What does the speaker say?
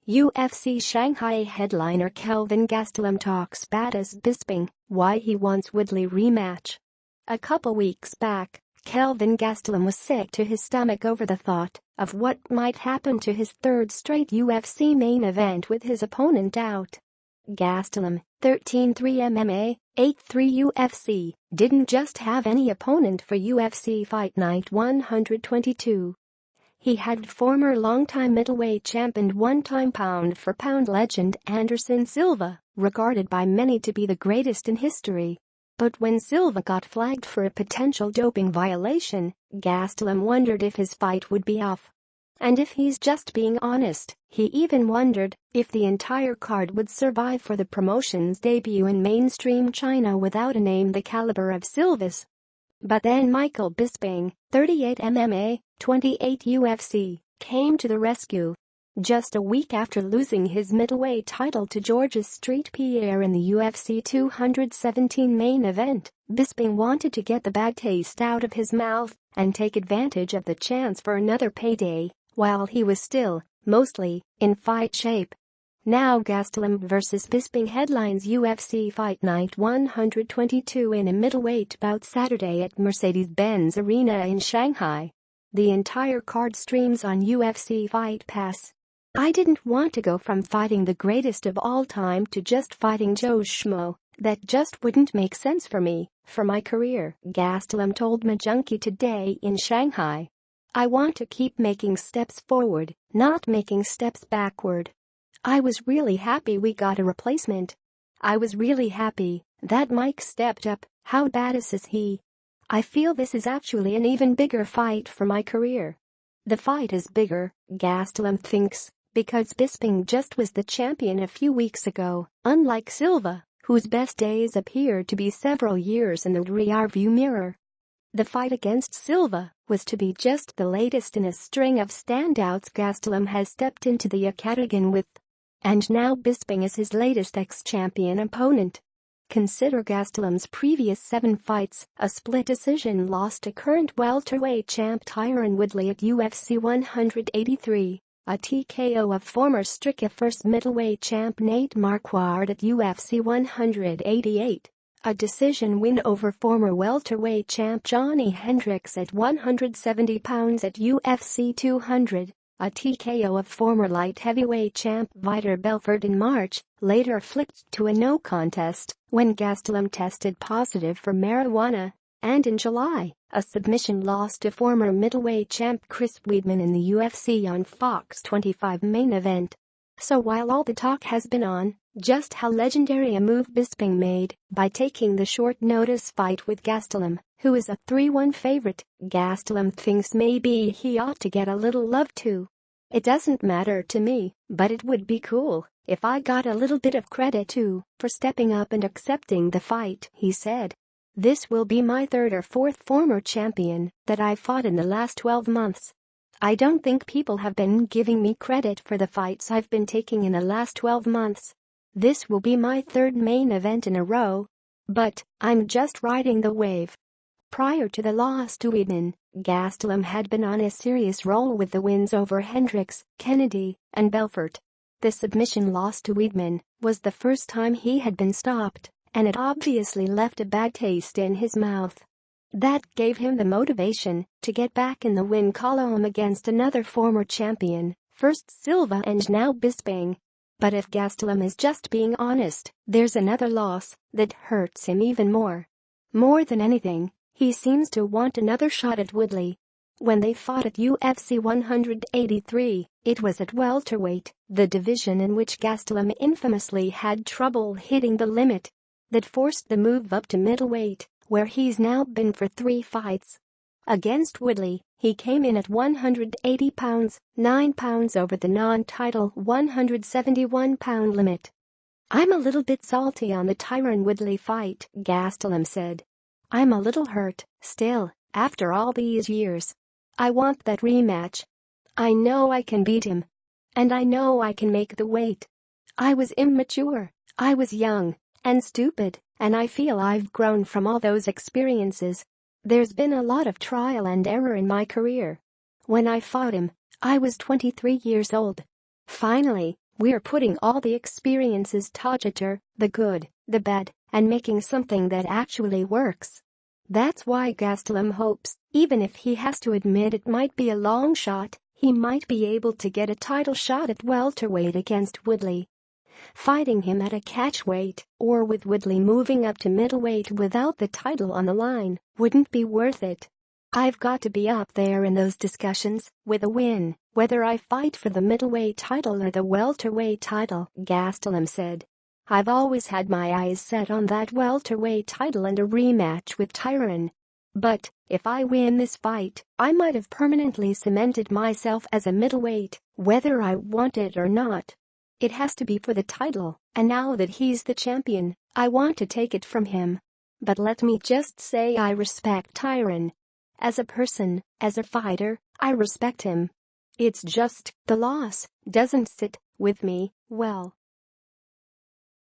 UFC Shanghai headliner Kelvin Gastelum talks badass Bisping, why he wants Woodley rematch. A couple weeks back, Kelvin Gastelum was sick to his stomach over the thought of what might happen to his third straight UFC main event with his opponent out. Gastelum, 13-3 MMA, 8-3 UFC, didn't just have any opponent for UFC Fight Night 122. He had former longtime middleweight champ and one-time pound-for-pound legend Anderson Silva, regarded by many to be the greatest in history. But when Silva got flagged for a potential doping violation, Gastelum wondered if his fight would be off. And if he's just being honest, he even wondered if the entire card would survive for the promotion's debut in mainstream China without a name the caliber of Silva's. But then Michael Bisping, 38 MMA, 28 UFC, came to the rescue. Just a week after losing his middleweight title to Georges St-Pierre in the UFC 217 main event, Bisping wanted to get the bad taste out of his mouth and take advantage of the chance for another payday while he was still, mostly, in fight shape. Now Gastelum vs Bisping headlines UFC Fight Night 122 in a middleweight bout Saturday at Mercedes-Benz Arena in Shanghai. The entire card streams on UFC Fight Pass. I didn't want to go from fighting the greatest of all time to just fighting Joe Schmo. That just wouldn't make sense for me, for my career, Gastelum told MyJunkie today in Shanghai. I want to keep making steps forward, not making steps backward. I was really happy we got a replacement. I was really happy that Mike stepped up. How badass is he? I feel this is actually an even bigger fight for my career. The fight is bigger, Gastelum thinks, because Bisping just was the champion a few weeks ago, unlike Silva, whose best days appear to be several years in the rearview mirror. The fight against Silva was to be just the latest in a string of standouts Gastelum has stepped into the octagon with. And now Bisping is his latest ex-champion opponent. Consider Gastelum's previous 7 fights, a split decision loss to current welterweight champ Tyron Woodley at UFC 183, a TKO of former Strikeforce middleweight champ Nate Marquardt at UFC 188, a decision win over former welterweight champ Johnny Hendricks at 170 pounds at UFC 200. A TKO of former light heavyweight champ Vitor Belfort in March, later flipped to a no contest when Gastelum tested positive for marijuana, and in July, a submission loss to former middleweight champ Chris Weidman in the UFC on Fox 25 main event. So while all the talk has been on just how legendary a move Bisping made by taking the short-notice fight with Gastelum, who is a 3-1 favorite, Gastelum thinks maybe he ought to get a little love too. It doesn't matter to me, but it would be cool if I got a little bit of credit too for stepping up and accepting the fight, he said. This will be my 3rd or 4th former champion that I've fought in the last 12 months. I don't think people have been giving me credit for the fights I've been taking in the last 12 months. This will be my 3rd main event in a row. But I'm just riding the wave. Prior to the loss to Weidman, Gastelum had been on a serious roll with the wins over Hendricks, Kennedy, and Belfort. The submission loss to Weidman was the first time he had been stopped, and it obviously left a bad taste in his mouth. That gave him the motivation to get back in the win column against another former champion, first Silva and now Bisping. But if Gastelum is just being honest, there's another loss that hurts him even more. More than anything, he seems to want another shot at Woodley. When they fought at UFC 183, it was at welterweight, the division in which Gastelum infamously had trouble hitting the limit. That forced the move up to middleweight, where he's now been for 3 fights. Against Woodley, he came in at 180 pounds, 9 pounds over the non-title 171-pound limit. I'm a little bit salty on the Tyron Woodley fight, Gastelum said. I'm a little hurt, still, after all these years. I want that rematch. I know I can beat him. And I know I can make the weight. I was immature, I was young, and stupid, and I feel I've grown from all those experiences. There's been a lot of trial and error in my career. When I fought him, I was 23 years old. Finally, We're putting all the experiences together, the good, the bad, and making something that actually works. That's why Gastelum hopes, even if he has to admit it might be a long shot, he might be able to get a title shot at welterweight against Woodley. Fighting him at a catchweight, or with Woodley moving up to middleweight without the title on the line, wouldn't be worth it. I've got to be up there in those discussions, with a win, whether I fight for the middleweight title or the welterweight title, Gastelum said. I've always had my eyes set on that welterweight title and a rematch with Tyron. But, if I win this fight, I might have permanently cemented myself as a middleweight, whether I want it or not. It has to be for the title, and now that he's the champion, I want to take it from him. But let me just say I respect Tyron. As a person, as a fighter, I respect him. It's just, the loss doesn't sit with me well.